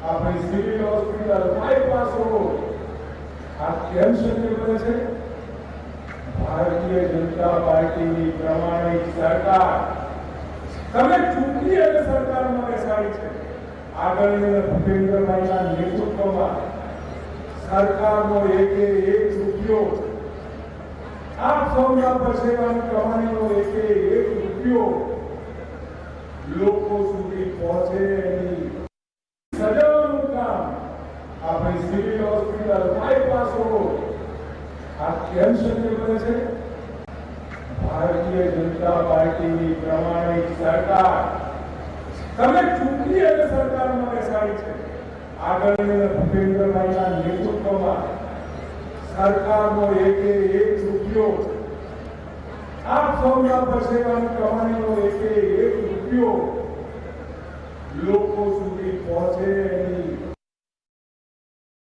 આપણી civil hospital bypass road આ કેમ શક્ય બને છે? ભારતીય જનતા પાર્ટીની પ્રમાણિક સરકાર. તમે ચૂંટણી અને સરકારમાં બેસાડી છે. આદરણીય ભૂપેન્દ્રભાઈના નેતૃત્વમાં સરકારનો એક રૂપિયો, આપ સૌના પરસેવાની કમાણીનો એક રૂપિયો લોકો સુધી પહોંચે એની સજાવવાનું કામ આપણી સિવિલ હોસ્પિટલ બાયપાસ રોડ આ કેમ શક્ય બને છે? ભારતીય જનતા પાર્ટીની પ્રમાણિક સરકાર. તમે ચૂંટણી અને સરકારમાં બેસાડી છે. આદરણીય ભૂપેન્દ્રભાઈના નેતૃત્વમાં સરકારનો એક રૂપિયો, આપ સૌના પરસેવાની કમાણીનો એક રૂપિયો લોકો સુધી પહોંચે